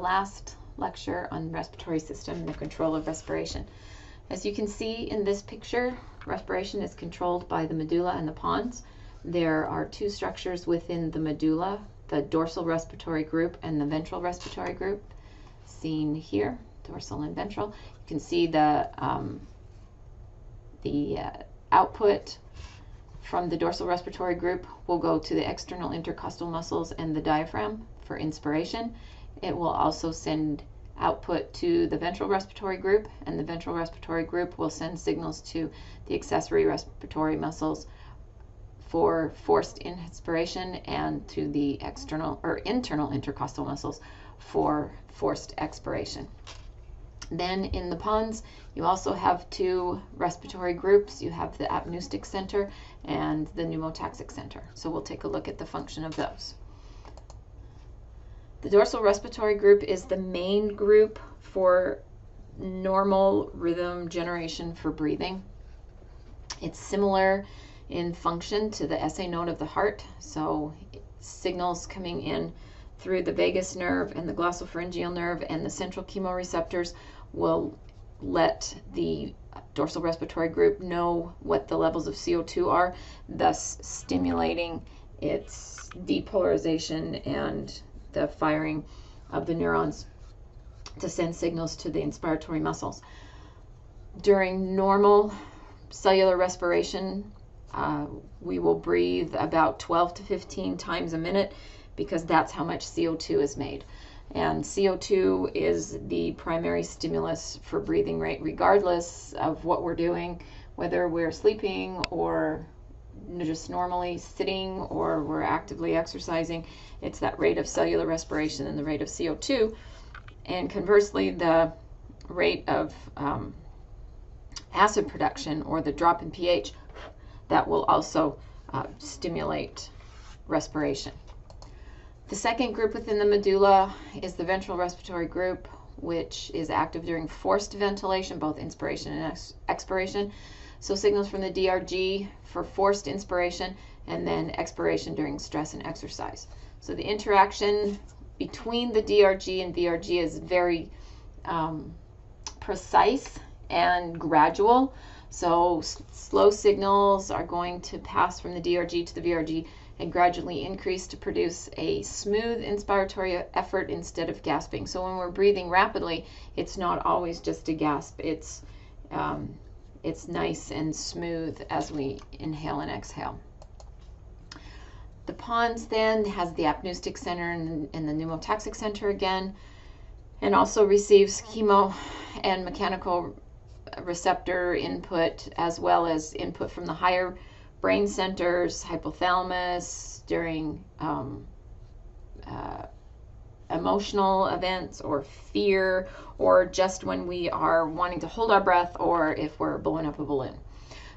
Last lecture on respiratory system and the control of respiration. As you can see in this picture, respiration is controlled by the medulla and the pons. There are two structures within the medulla, the dorsal respiratory group and the ventral respiratory group, seen here, dorsal and ventral. You can see the output from the dorsal respiratory group will go to the external intercostal muscles and the diaphragm for inspiration. It will also send output to the ventral respiratory group, and the ventral respiratory group will send signals to the accessory respiratory muscles for forced inspiration and to the external or internal intercostal muscles for forced expiration. Then in the pons, you also have two respiratory groups. You have the apneustic center and the pneumotaxic center. So we'll take a look at the function of those. The dorsal respiratory group is the main group for normal rhythm generation for breathing. It's similar in function to the SA node of the heart, so signals coming in through the vagus nerve and the glossopharyngeal nerve and the central chemoreceptors will let the dorsal respiratory group know what the levels of CO2 are, thus stimulating its depolarization and the firing of the neurons to send signals to the inspiratory muscles. During normal cellular respiration, we will breathe about 12 to 15 times a minute because that's how much CO2 is made. And CO2 is the primary stimulus for breathing rate regardless of what we're doing, whether we're sleeping or just normally sitting or we're actively exercising. It's that rate of cellular respiration and the rate of CO2. And conversely, the rate of acid production or the drop in pH, that will also stimulate respiration. The second group within the medulla is the ventral respiratory group, which is active during forced ventilation, both inspiration and expiration. So signals from the DRG for forced inspiration and then expiration during stress and exercise. So the interaction between the DRG and VRG is very precise and gradual. So slow signals are going to pass from the DRG to the VRG and gradually increase to produce a smooth inspiratory effort instead of gasping. So when we're breathing rapidly, it's not always just a gasp. It's nice and smooth as we inhale and exhale. The pons then has the apneustic center and the pneumotaxic center again, and also receives chemo and mechanical receptor input as well as input from the higher brain centers, hypothalamus, during emotional events or fear, or just when we are wanting to hold our breath or if we're blowing up a balloon.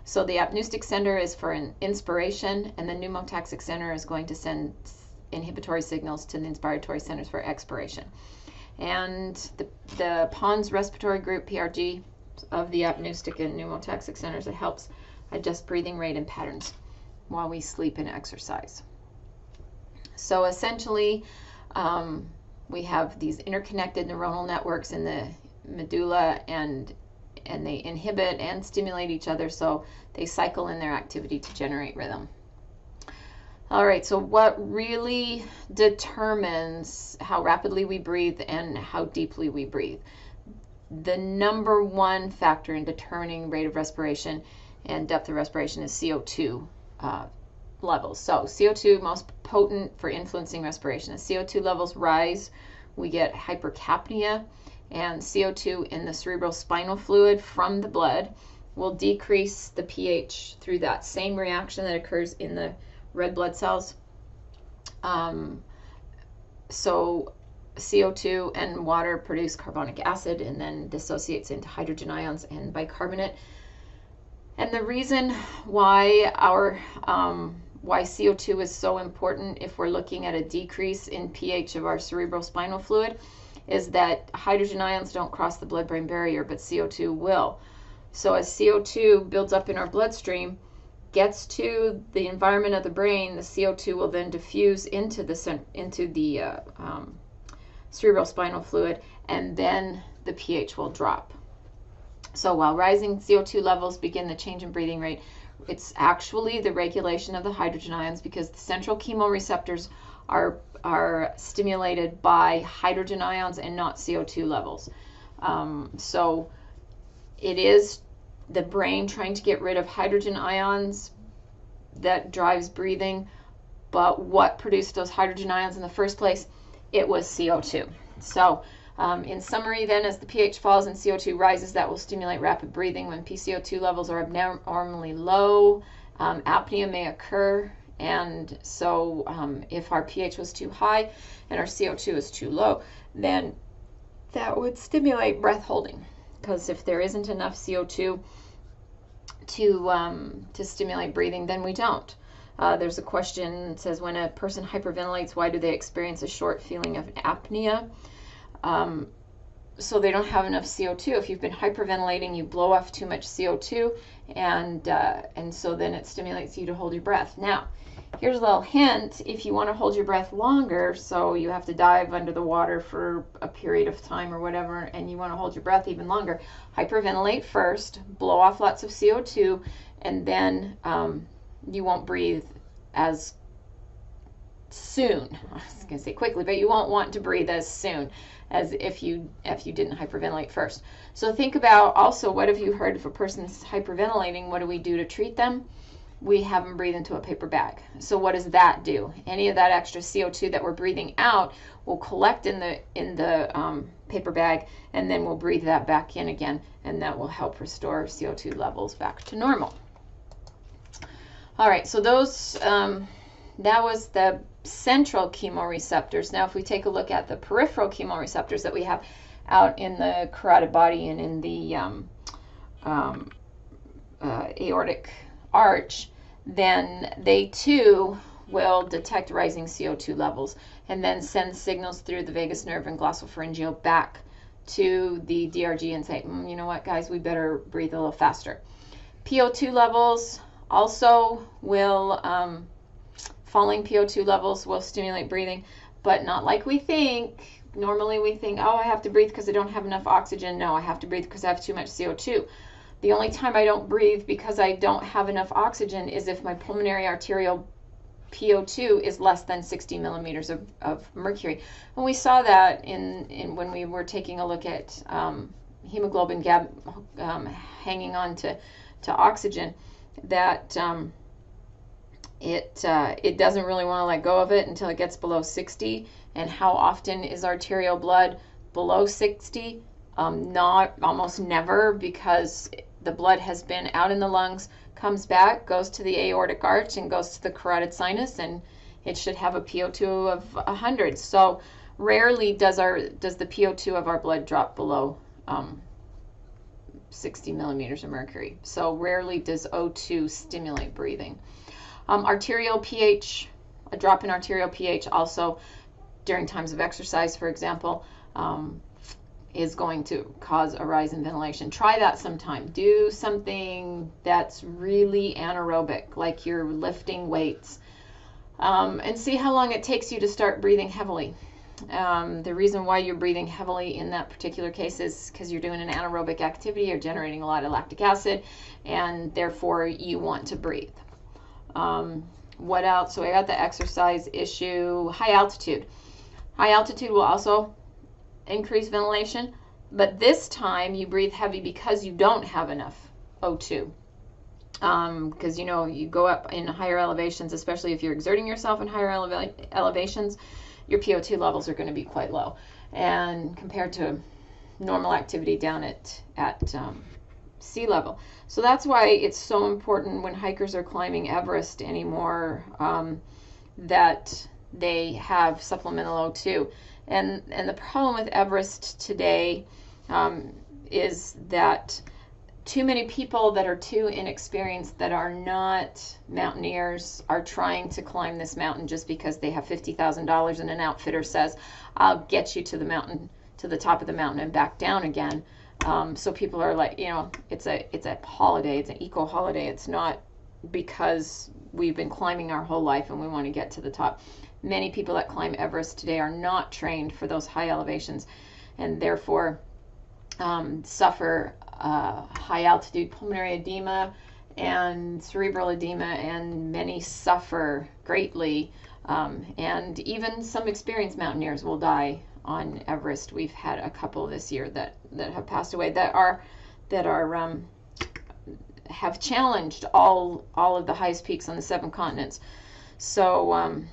So the apneustic center is for an inspiration, and the pneumotaxic center is going to send inhibitory signals to the inspiratory centers for expiration. And the pons respiratory group, PRG, of the apneustic and pneumotaxic centers, it helps adjust breathing rate and patterns while we sleep and exercise. So essentially, we have these interconnected neuronal networks in the medulla, and they inhibit and stimulate each other, so they cycle in their activity to generate rhythm. All right, so what really determines how rapidly we breathe and how deeply we breathe? The number one factor in determining rate of respiration and depth of respiration is CO2 levels. So CO2 most potent for influencing respiration. As CO2 levels rise, we get hypercapnia, and CO2 in the cerebrospinal fluid from the blood will decrease the pH through that same reaction that occurs in the red blood cells. So CO2 and water produce carbonic acid and then dissociates into hydrogen ions and bicarbonate. And the reason why why CO2 is so important if we're looking at a decrease in pH of our cerebrospinal fluid is that hydrogen ions don't cross the blood-brain barrier, but CO2 will. So as CO2 builds up in our bloodstream, gets to the environment of the brain, the CO2 will then diffuse into the cerebrospinal fluid, and then the pH will drop. So while rising CO2 levels begin the change in breathing rate, it's actually the regulation of the hydrogen ions, because the central chemoreceptors are stimulated by hydrogen ions and not CO2 levels. So it is the brain trying to get rid of hydrogen ions that drives breathing. But what produced those hydrogen ions in the first place? It was CO2. So in summary then, as the pH falls and CO2 rises, that will stimulate rapid breathing. When PCO2 levels are abnormally low, apnea may occur. And so if our pH was too high and our CO2 is too low, then that would stimulate breath holding. Because if there isn't enough CO2 to stimulate breathing, then we don't. There's a question that says, when a person hyperventilates, why do they experience a short feeling of apnea? So they don't have enough CO2. If you've been hyperventilating, you blow off too much CO2, and so then it stimulates you to hold your breath. Now, here's a little hint. If you want to hold your breath longer, so you have to dive under the water for a period of time or whatever, and you want to hold your breath even longer, hyperventilate first, blow off lots of CO2, and then you won't breathe as soon. I was going to say quickly, but you won't want to breathe as soon as if you didn't hyperventilate first. So think about also, what have you heard if a person's hyperventilating? What do we do to treat them? We have them breathe into a paper bag. So what does that do? Any of that extra CO2 that we're breathing out will collect in the paper bag, and then we'll breathe that back in again, and that will help restore CO2 levels back to normal. All right, so those that was the central chemoreceptors. Now if we take a look at the peripheral chemoreceptors that we have out in the carotid body and in the aortic arch, then they too will detect rising CO2 levels and then send signals through the vagus nerve and glossopharyngeal back to the DRG and say, you know what, guys, we better breathe a little faster. PO2 levels also will, falling PO2 levels will stimulate breathing, but not like we think. Normally we think, oh, I have to breathe because I don't have enough oxygen. No, I have to breathe because I have too much CO2. The only time I don't breathe because I don't have enough oxygen is if my pulmonary arterial PO2 is less than 60 millimeters of mercury. And we saw that in when we were taking a look at hemoglobin hanging on to oxygen, that it doesn't really want to let go of it until it gets below 60. And how often is arterial blood below 60? Not almost never, because the blood has been out in the lungs, comes back, goes to the aortic arch, and goes to the carotid sinus, and it should have a PO2 of 100. So rarely does the PO2 of our blood drop below 60 millimeters of mercury. So rarely does O2 stimulate breathing. Arterial pH, a drop in arterial pH also during times of exercise, for example, is going to cause a rise in ventilation. Try that sometime. Do something that's really anaerobic, like you're lifting weights, and see how long it takes you to start breathing heavily. The reason why you're breathing heavily in that particular case is because you're doing an anaerobic activity, you're generating a lot of lactic acid, and therefore you want to breathe. What else? So I got the exercise issue. High altitude. High altitude will also increase ventilation, but this time you breathe heavy because you don't have enough O2. Because you go up in higher elevations, especially if you're exerting yourself in higher elevations, your PO2 levels are going to be quite low, and compared to normal activity down at sea level. So that's why it's so important when hikers are climbing Everest anymore, that they have supplemental O2. And the problem with Everest today is that too many people that are too inexperienced, that are not mountaineers, are trying to climb this mountain just because they have $50,000 and an outfitter says, I'll get you to the mountain, to the top of the mountain and back down again. So people are like, it's a holiday, it's an eco holiday. It's not because we've been climbing our whole life and we want to get to the top. many people that climb Everest today are not trained for those high elevations, and therefore suffer high altitude pulmonary edema and cerebral edema, and many suffer greatly. And even some experienced mountaineers will die on Everest. We've had a couple this year that have passed away that have challenged all of the highest peaks on the 7 continents. So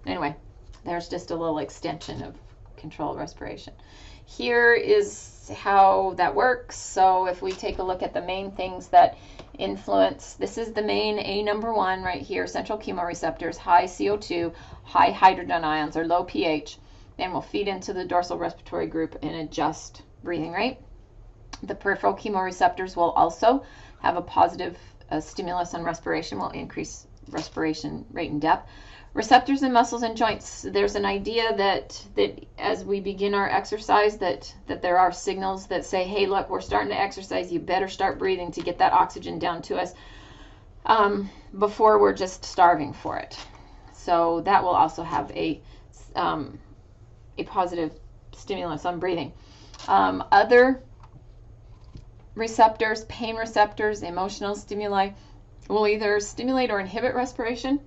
anyway, there's just a little extension of controlled respiration. Here is how that works. So if we take a look at the main things that influence, this is the main A number 1 right here, central chemoreceptors, high CO2, high hydrogen ions, or low pH, and will feed into the dorsal respiratory group and adjust breathing rate. The peripheral chemoreceptors will also have a positive stimulus on respiration, will increase respiration rate and depth. Receptors in muscles and joints, there's an idea that as we begin our exercise that there are signals that say, hey, look, we're starting to exercise, you better start breathing to get that oxygen down to us before we're just starving for it. So that will also have a positive stimulus on breathing. Other receptors, pain receptors, emotional stimuli, will either stimulate or inhibit respiration.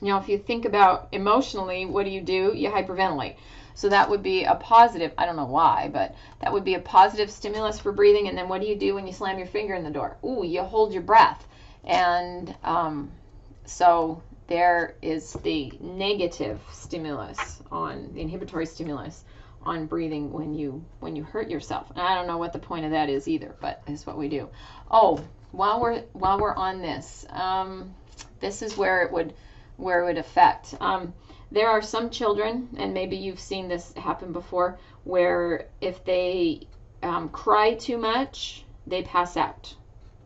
Now, if you think about emotionally, what do? You hyperventilate. So that would be a positive, I don't know why, but that would be a positive stimulus for breathing. And then what do you do when you slam your finger in the door? Ooh, you hold your breath. And so there is the negative stimulus on, the inhibitory stimulus on breathing when you hurt yourself. And I don't know what the point of that is either, but it's what we do. Oh, while we're on this, this is where it would affect. There are some children, and maybe you've seen this happen before, where if they cry too much, they pass out.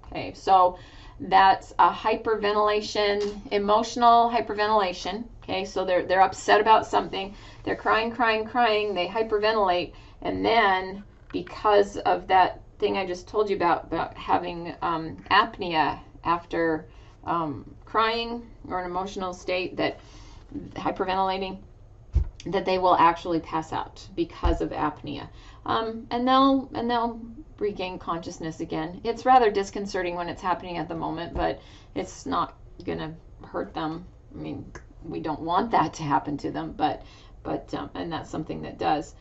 Okay, so that's a hyperventilation, emotional hyperventilation. Okay, so they're upset about something, they're crying, they hyperventilate, and then because of that thing I just told you about having apnea after crying or an emotional state, that hyperventilating, that they will actually pass out because of apnea, and they'll regain consciousness again. It's rather disconcerting when it's happening at the moment, but it's not gonna hurt them. I mean, we don't want that to happen to them, but and that's something that does.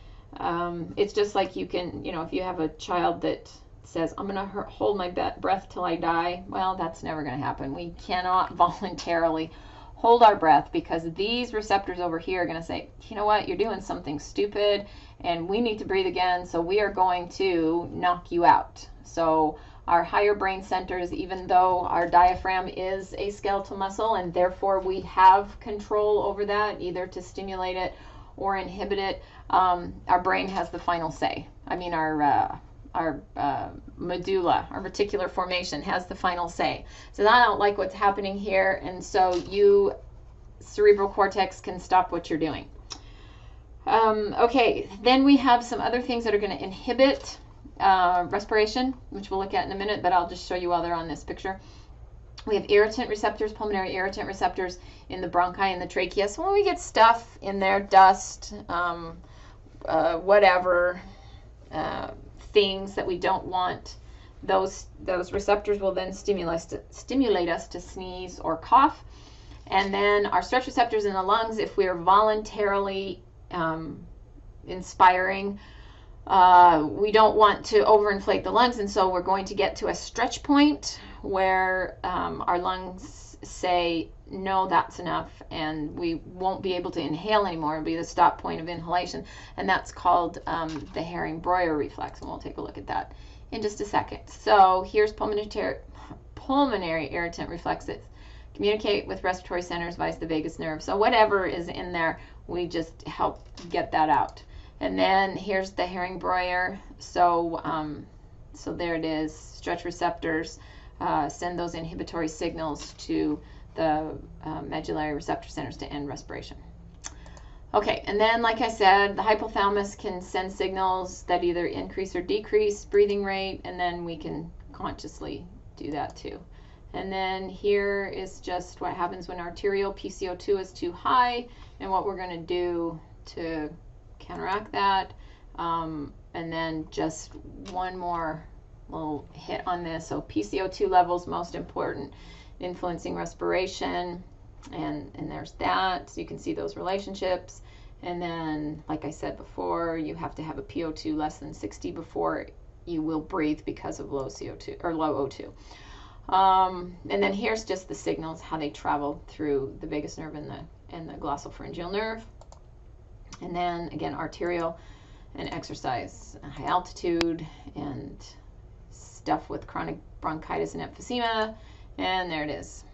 It's just like you can, if you have a child that says, I'm going to hold my breath till I die, well, that's never going to happen. We cannot voluntarily hold our breath, because these receptors over here are going to say, you know what, you're doing something stupid and we need to breathe again, so we are going to knock you out. So our higher brain centers, even though our diaphragm is a skeletal muscle and therefore we have control over that, either to stimulate it or inhibit it, our brain has the final say. I mean, our medulla, our reticular formation, has the final say. So I don't like what's happening here, and so you, cerebral cortex, can stop what you're doing. Okay, then we have some other things that are going to inhibit respiration, which we'll look at in a minute, but I'll just show you while they're on this picture. We have irritant receptors, pulmonary irritant receptors in the bronchi and the trachea. So when we get stuff in there, dust, whatever, things that we don't want, those receptors will then stimulate us to sneeze or cough. And then our stretch receptors in the lungs, if we are voluntarily inspiring, we don't want to overinflate the lungs, and so we're going to get to a stretch point where our lungs say, no, that's enough, and we won't be able to inhale anymore. It'll be the stop point of inhalation, and that's called the Herring-Breuer reflex, and we'll take a look at that in just a second. So here's pulmonary irritant reflexes. Communicate with respiratory centers via the vagus nerve. So whatever is in there, we just help get that out. And then here's the Herring-Breuer. So there it is. Stretch receptors send those inhibitory signals to the medullary receptor centers to end respiration. Okay, and then like I said, the hypothalamus can send signals that either increase or decrease breathing rate, and then we can consciously do that too. And then here is just what happens when arterial PCO2 is too high and what we're going to do to counteract that. And then just one more little hit on this. So PCO2 levels most important, influencing respiration, and there's that. So you can see those relationships. And then, like I said before, you have to have a PO2 less than 60 before you will breathe because of low CO2 or low O2. And then here's just the signals, how they travel through the vagus nerve and the glossopharyngeal nerve. And then again, arterial and exercise, high altitude, and stuff with chronic bronchitis and emphysema. And there it is.